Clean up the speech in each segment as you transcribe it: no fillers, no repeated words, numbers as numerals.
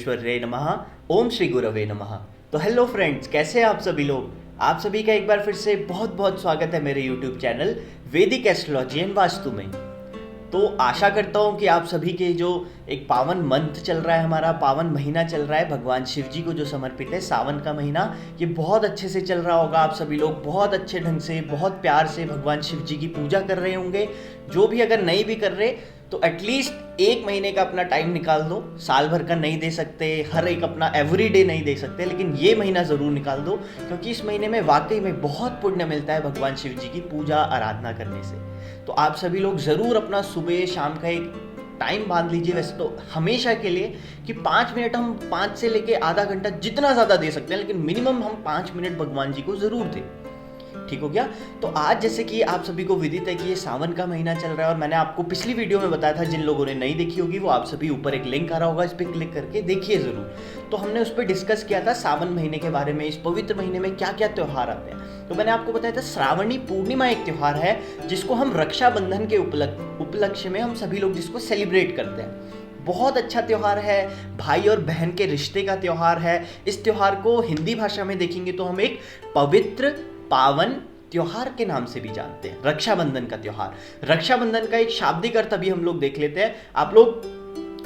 परमेश्वरये नमः। ओम श्री गुरवे नमः। तो हेलो फ्रेंड्स, कैसे हैं आप सभी लोग। आप सभी का एक बार फिर से बहुत बहुत स्वागत है मेरे यूट्यूब चैनल वैदिक एस्ट्रोलॉजी एंड वास्तु में। तो आशा करता हूँ कि आप सभी के जो एक पावन मंथ चल रहा है, हमारा पावन महीना चल रहा है भगवान शिव जी को जो समर्पित है, सावन का महीना, ये बहुत अच्छे से चल रहा होगा। आप सभी लोग बहुत अच्छे ढंग से, बहुत प्यार से भगवान शिव जी की पूजा कर रहे होंगे। जो भी अगर नहीं भी कर रहे तो एटलीस्ट एक महीने का अपना टाइम निकाल दो। साल भर का नहीं दे सकते, हर एक अपना एवरी डे नहीं दे सकते, लेकिन ये महीना ज़रूर निकाल दो, क्योंकि इस महीने में वाकई में बहुत पुण्य मिलता है भगवान शिव जी की पूजा आराधना करने से। तो आप सभी लोग ज़रूर अपना सुबह शाम का एक टाइम बांध लीजिए, वैसे तो हमेशा के लिए, कि 5 मिनट, हम 5 से लेके आधा घंटा जितना ज़्यादा दे सकते हैं, लेकिन मिनिमम हम 5 मिनट भगवान जी को ज़रूर दें। ठीक हो गया। तो आज जैसे कि आप सभी को विदित है कि ये सावन का महीना चल रहा है, और मैंने आपको पिछली वीडियो में बताया था, जिन लोगों ने नहीं देखी होगी वो आप सभी ऊपर एक लिंक आ रहा होगा, इस पर क्लिक करके देखिए ज़रूर। तो हमने उस पर डिस्कस किया था सावन महीने के बारे में, इस पवित्र महीने में क्या क्या त्यौहार आते हैं। तो मैंने आपको बताया था श्रावणी पूर्णिमा एक त्यौहार है, जिसको हम रक्षाबंधन के उपलक्ष्य में हम सभी लोग जिसको सेलिब्रेट करते हैं। बहुत अच्छा त्यौहार है, भाई और बहन के रिश्ते का त्यौहार है। इस त्यौहार को हिंदी भाषा में देखेंगे तो हम एक पवित्र पावन त्योहार के नाम से भी जानते हैं, रक्षाबंधन का त्योहार। रक्षाबंधन का एक शाब्दिक अर्थ अभी हम लोग देख लेते हैं। आप लोग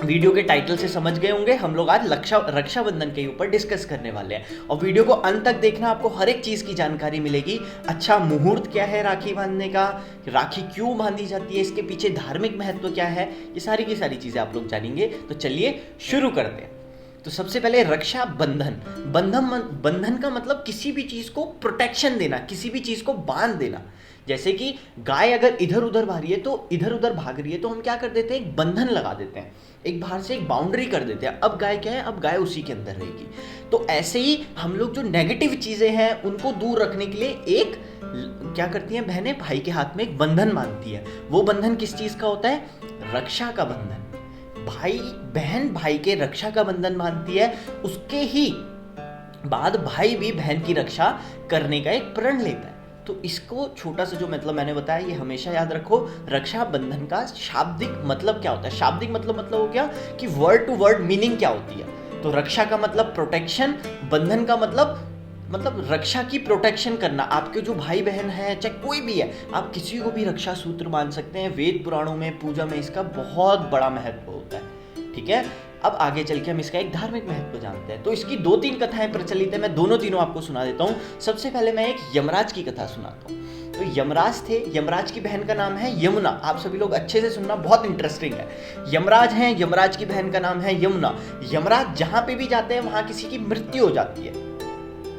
वीडियो के टाइटल से समझ गए होंगे, हम लोग आज रक्षाबंधन के ऊपर डिस्कस करने वाले हैं, और वीडियो को अंत तक देखना, आपको हर एक चीज की जानकारी मिलेगी। अच्छा मुहूर्त क्या है राखी बांधने का, राखी क्यों बांधी जाती है, इसके पीछे धार्मिक महत्व क्या है, ये सारी की सारी चीजें आप लोग जानेंगे। तो चलिए शुरू करते हैं। तो सबसे पहले रक्षा बंधन। बंधन का मतलब किसी भी चीज को प्रोटेक्शन देना, किसी भी चीज को बांध देना। जैसे कि गाय अगर इधर उधर भाग रही है, तो इधर उधर भाग रही है, तो हम क्या कर देते हैं, एक बंधन लगा देते हैं, एक बाहर से एक बाउंड्री कर देते हैं। अब गाय क्या है, अब गाय उसी के अंदर रहेगी। तो ऐसे ही हम लोग जो नेगेटिव चीजें हैं उनको दूर रखने के लिए एक क्या करती हैं बहनें, भाई के हाथ में एक बंधन बांधती है। वो बंधन किस चीज का होता है, रक्षा का बंधन। भाई बहन भाई के रक्षा का बंधन बांधती है, उसके ही बाद भाई भी बहन की रक्षा करने का एक प्रण लेता है। तो इसको छोटा सा जो मतलब मैंने बताया, ये हमेशा याद रखो। रक्षा बंधन का शाब्दिक मतलब क्या होता है, शाब्दिक मतलब हो गया कि वर्ड टू वर्ड मीनिंग क्या होती है। तो रक्षा का मतलब प्रोटेक्शन, बंधन का मतलब रक्षा की प्रोटेक्शन करना। आपके जो भाई बहन है, चाहे कोई भी है, आप किसी को भी रक्षा सूत्र मान सकते हैं। वेद पुराणों में, पूजा में इसका बहुत बड़ा महत्व होता है। ठीक है, अब आगे चल के हम इसका एक धार्मिक महत्व जानते हैं। तो इसकी 2-3 कथाएं प्रचलित है, मैं दोनों तीनों आपको सुना देता हूँ। सबसे पहले मैं एक यमराज की कथा सुनाता हूँ। तो यमराज थे, यमराज की बहन का नाम है यमुना। आप सभी लोग अच्छे से सुनना, बहुत इंटरेस्टिंग है। यमराज हैं, यमराज की बहन का नाम है यमुना। यमराज जहां पे भी जाते हैं वहां किसी की मृत्यु हो जाती है।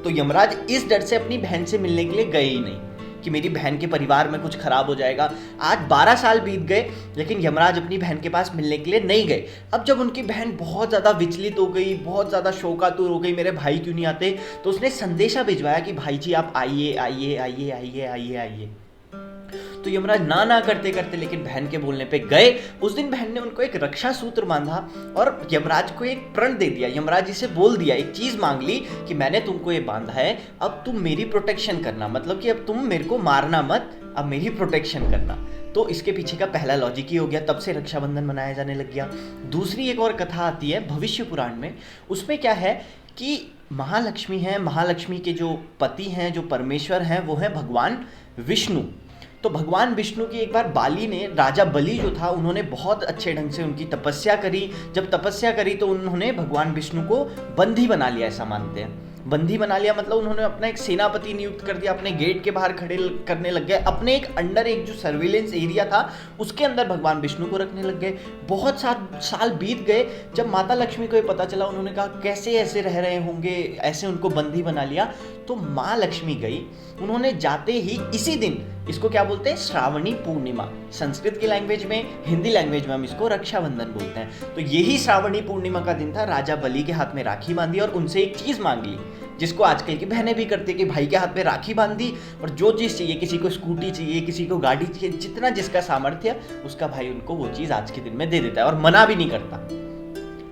तो यमराज इस डर से अपनी बहन से मिलने के लिए गए ही नहीं कि मेरी बहन के परिवार में कुछ खराब हो जाएगा। आज 12 साल बीत गए, लेकिन यमराज अपनी बहन के पास मिलने के लिए नहीं गए। अब जब उनकी बहन बहुत ज़्यादा विचलित हो गई, बहुत ज़्यादा शोकातुर हो गई, मेरे भाई क्यों नहीं आते, तो उसने संदेशा भिजवाया कि भाई जी आप आइए आइए आइए आइए आइए आइए। तो यमराज ना ना करते करते लेकिन बहन के बोलने पे गए। उस दिन बहन ने उनको एक रक्षा सूत्र बांधा और यमराज को एक प्रण दे दिया। यमराज जी से बोल दिया, एक चीज मांग ली कि मैंने तुमको ये बांधा है, अब तुम मेरी प्रोटेक्शन करना, मतलब कि अब तुम मेरे को मारना मत, अब मेरी प्रोटेक्शन करना। तो इसके पीछे का पहला लॉजिक ही हो गया, तब से रक्षाबंधन मनाया जाने लग गया। दूसरी एक और कथा आती है भविष्य पुराण में। उसमें क्या है कि महालक्ष्मी है, महालक्ष्मी के जो पति हैं, जो परमेश्वर हैं, वो है भगवान विष्णु। तो भगवान विष्णु की एक बार बाली ने, राजा बलि जो था, उन्होंने बहुत अच्छे ढंग से उनकी तपस्या करी। जब तपस्या करी तो उन्होंने भगवान विष्णु को बंदी बना लिया, ऐसा मानते हैं। बंदी बना लिया मतलब उन्होंने अपना एक सेनापति नियुक्त कर दिया, अपने गेट के बाहर खड़े करने लग गए, अपने एक अंडर एक जो सर्विलेंस एरिया था उसके अंदर भगवान विष्णु को रखने लग गए। बहुत साल बीत गए। जब माता लक्ष्मी को ये पता चला, उन्होंने कहा कैसे ऐसे रह रहे होंगे, ऐसे उनको बंदी बना लिया। तो माँ लक्ष्मी गई, उन्होंने जाते ही इसी दिन, इसको क्या बोलते हैं, श्रावणी पूर्णिमा, संस्कृत की लैंग्वेज में, हिंदी लैंग्वेज में हम इसको रक्षाबंधन बोलते हैं। तो यही श्रावणी पूर्णिमा का दिन था। राजा बलि के हाथ में राखी बांधी और उनसे एक चीज मांग ली, जिसको आजकल की बहनें भी करती है कि भाई के हाथ में राखी बांधी, और जो चीज़ चाहिए, किसी को स्कूटी चाहिए, किसी को गाड़ी चाहिए, जितना जिसका सामर्थ्य, उसका भाई उनको वो चीज़ आज के दिन में दे देता है और मना भी नहीं करता।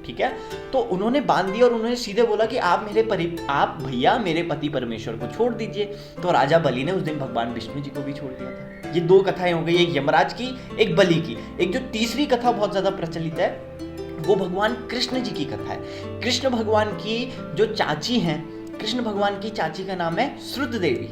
ठीक है, तो उन्होंने बांध दिया और उन्होंने सीधे बोला कि आप भैया मेरे पति परमेश्वर को छोड़ दीजिए। तो राजा बलि ने उस दिन भगवान विष्णु जी को भी छोड़ दिया था। ये 2 कथाएं हो गई, एक यमराज की, एक बलि की। एक जो तीसरी कथा बहुत ज्यादा प्रचलित है वो भगवान कृष्ण जी की कथा है। कृष्ण भगवान की जो चाची हैं, कृष्ण भगवान की चाची का नाम है श्रुत देवी,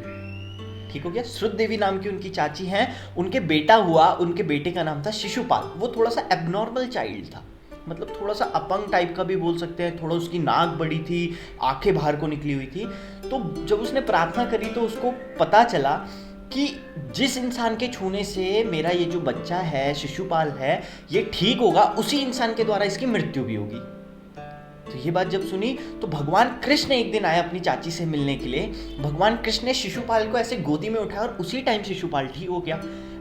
ठीक हो गया। श्रुत देवी नाम की उनकी चाची हैं, उनके बेटा हुआ, उनके बेटे का नाम था शिशुपाल। वो थोड़ा सा एबनॉर्मल चाइल्ड था, मतलब थोड़ा सा अपंग टाइप का भी बोल सकते हैं, थोड़ा उसकी नाक बड़ी थी, आंखें बाहर को निकली हुई थी। तो जब उसने प्रार्थना करी तो उसको पता चला कि जिस इंसान के छूने से मेरा ये जो बच्चा है, शिशुपाल है, ये ठीक होगा, उसी इंसान के द्वारा इसकी मृत्यु भी होगी। तो ये बात जब सुनी तो भगवान कृष्ण एक दिन आए अपनी चाची से मिलने के लिए। भगवान कृष्ण ने शिशुपाल को ऐसे गोदी में उठाया और उसी टाइम शिशुपाल ठीक हो गया।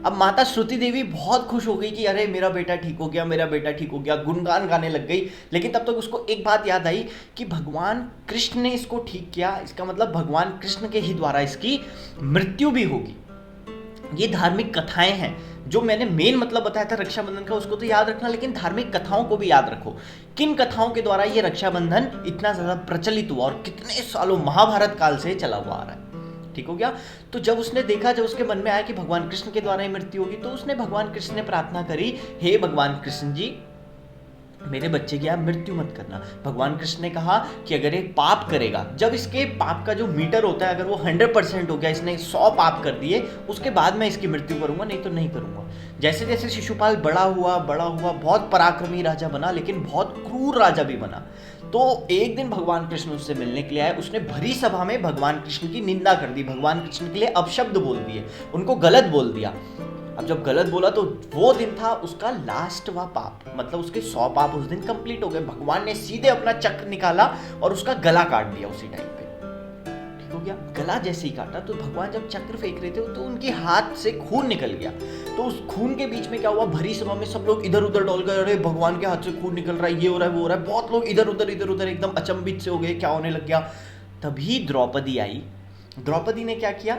अब माता श्रुति देवी बहुत खुश हो गई कि अरे मेरा बेटा ठीक हो गया, मेरा बेटा ठीक हो गया, गुणगान गाने लग गई। लेकिन तब तक उसको एक बात याद आई कि भगवान कृष्ण ने इसको ठीक किया, इसका मतलब भगवान कृष्ण के ही द्वारा इसकी मृत्यु भी होगी। ये धार्मिक कथाएं हैं, जो मैंने मेन मतलब बताया था रक्षाबंधन का, उसको तो याद रखना, लेकिन धार्मिक कथाओं को भी याद रखो। किन कथाओं के द्वारा ये रक्षाबंधन इतना ज्यादा प्रचलित हुआ और कितने सालों महाभारत काल से चला हुआ आ रहा है, ठीक हो गया। तो जब उसने देखा, जब उसके मन में आया कि भगवान कृष्ण के द्वारा ही मृत्यु होगी, तो उसने भगवान कृष्ण ने प्रार्थना करी, हे भगवान कृष्ण जी, मेरे बच्चे की आप मृत्यु मत करना। भगवान कृष्ण ने कहा कि अगर ये पाप करेगा, जब इसके पाप का जो मीटर होता है अगर वो 100% हो गया, इसने 100 पाप कर दिए, उसके बाद मैं इसकी मृत्यु करूंगा, नहीं तो नहीं करूंगा। जैसे जैसे शिशुपाल बड़ा हुआ, बहुत पराक्रमी राजा बना, लेकिन बहुत क्रूर राजा भी बना। तो एक दिन भगवान कृष्ण उससे मिलने के लिए आए। उसने भरी सभा में भगवान कृष्ण की निंदा कर दी, भगवान कृष्ण के लिए अपशब्द बोल दिए, उनको गलत बोल दिया। अब जब गलत बोला तो वो दिन था उसका लास्टवा पाप, मतलब उसके 100 पाप उस दिन कंप्लीट हो गए। भगवान ने सीधे अपना चक्र निकाला और उसका गला काट दिया उसी टाइम पे, ठीक हो गया। गला जैसे ही काटा तो भगवान जब चक्र फेंक रहे थे तो उनके हाथ से खून निकल गया। तो उस खून के बीच में क्या हुआ, भरी सभा में सब लोग इधर उधर डोल गए, अरे भगवान के हाथ से खून निकल रहा है, ये हो रहा है, वो हो रहा है। बहुत लोग इधर उधर एकदम अचंभित से हो गए, क्या होने लग गया। तभी द्रौपदी आई। द्रौपदी ने क्या किया,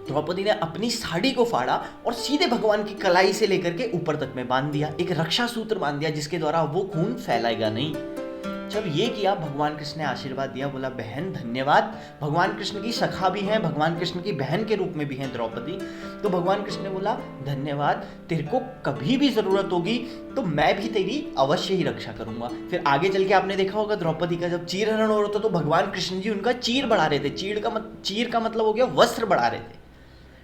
द्रौपदी ने अपनी साड़ी को फाड़ा और सीधे भगवान की कलाई से लेकर के ऊपर तक में बांध दिया, एक रक्षा सूत्र बांध दिया जिसके द्वारा वो खून फैलाएगा नहीं। जब ये किया, भगवान कृष्ण ने आशीर्वाद दिया, बोला बहन धन्यवाद। भगवान कृष्ण की सखा भी हैं, भगवान कृष्ण की बहन के रूप में भी हैं द्रौपदी। तो भगवान कृष्ण ने बोला धन्यवाद, तेरे को कभी भी जरूरत होगी तो मैं भी तेरी अवश्य ही रक्षा करूंगा। फिर आगे चल के आपने देखा होगा द्रौपदी का जब चीरहरण हो रहा था तो भगवान कृष्ण जी उनका चीर बढ़ा रहे थे। चीर का मतलब हो गया वस्त्र बढ़ा रहे थे,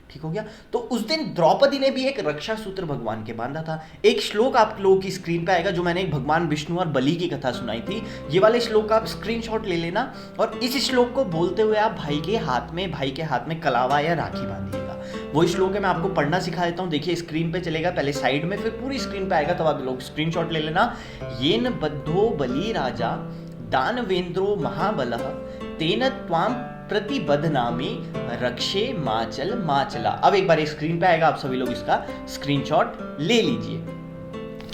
ठीक हो गया। तो उस दिन द्रौपदी ने भी एक रक्षा सूत्र भगवान के बांधा था। एक श्लोक आप लोगों की स्क्रीन पे आएगा, जो मैंने एक भगवान विष्णु और बलि की कथा सुनाई थी। ये वाले श्लोक का आप स्क्रीनशॉट ले लेना और इस श्लोक को बोलते हुए आप भाई के हाथ में कलावा या राखी बांधिएगा। वो श्लोक है, मैं आपको पढ़ना सिखा देता हूँ। देखिए स्क्रीन पे चलेगा, पहले साइड में, फिर पूरी स्क्रीन पे आएगा, तब आप लोग स्क्रीनशॉट ले लेना। येन बद्धो बलि राजा दानवेंद्रो महाबलः तेन त्वाम प्रतिबद्धनामि रक्षे माचला। अब एक बार स्क्रीन पे आएगा, आप सभी लोग इसका स्क्रीनशॉट ले लीजिए,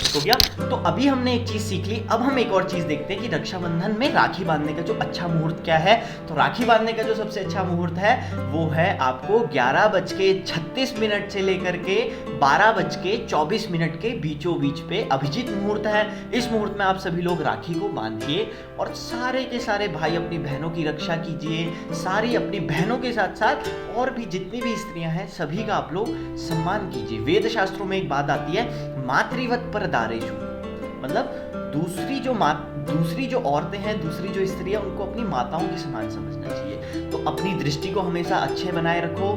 हो गया। तो अभी हमने एक चीज सीख ली। अब हम एक और चीज देखते हैं कि रक्षाबंधन में राखी बांधने का जो अच्छा मुहूर्त क्या है। तो राखी बांधने का जो सबसे अच्छा मुहूर्त है वो है आपको 11:36 से लेकर के 12:24 के बीचों बीच पे अभिजीत मुहूर्त है। इस मुहूर्त में आप सभी लोग राखी को बांधिए और सारे के सारे भाई अपनी बहनों की रक्षा कीजिए। सारी अपनी बहनों के साथ साथ और भी जितनी भी स्त्रियां हैं सभी का आप लोग सम्मान कीजिए। वेद शास्त्रों में एक बात आती है, मातृवत पर दारेशु, मतलब दूसरी जो औरतें हैं, दूसरी जो स्त्रियां, उनको अपनी माताओं के समान समझना चाहिए। तो अपनी दृष्टि को हमेशा अच्छे बनाए रखो।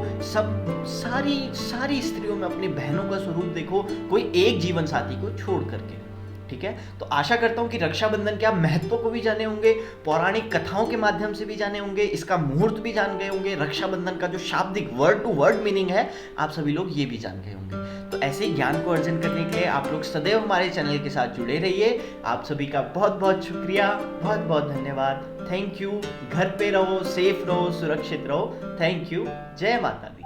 सारी स्त्रियों में अपनी बहनों का स्वरूप देखो, कोई एक जीवन साथी को छोड़ करके, ठीक है। तो आशा करता हूं कि रक्षाबंधन के आप महत्व को भी जाने होंगे, पौराणिक कथाओं के माध्यम से भी जाने होंगे, इसका मुहूर्त भी जान गए होंगे, रक्षाबंधन का जो शाब्दिक वर्ड टू वर्ड मीनिंग है आप सभी लोग ये भी जान गए होंगे। तो ऐसे ज्ञान को अर्जन करने के लिए आप लोग सदैव हमारे चैनल के साथ जुड़े रहिए। आप सभी का बहुत बहुत शुक्रिया, बहुत बहुत धन्यवाद। Thank you. घर पे रहो, सेफ रहो, सुरक्षित रहो। Thank you. जय माता दी।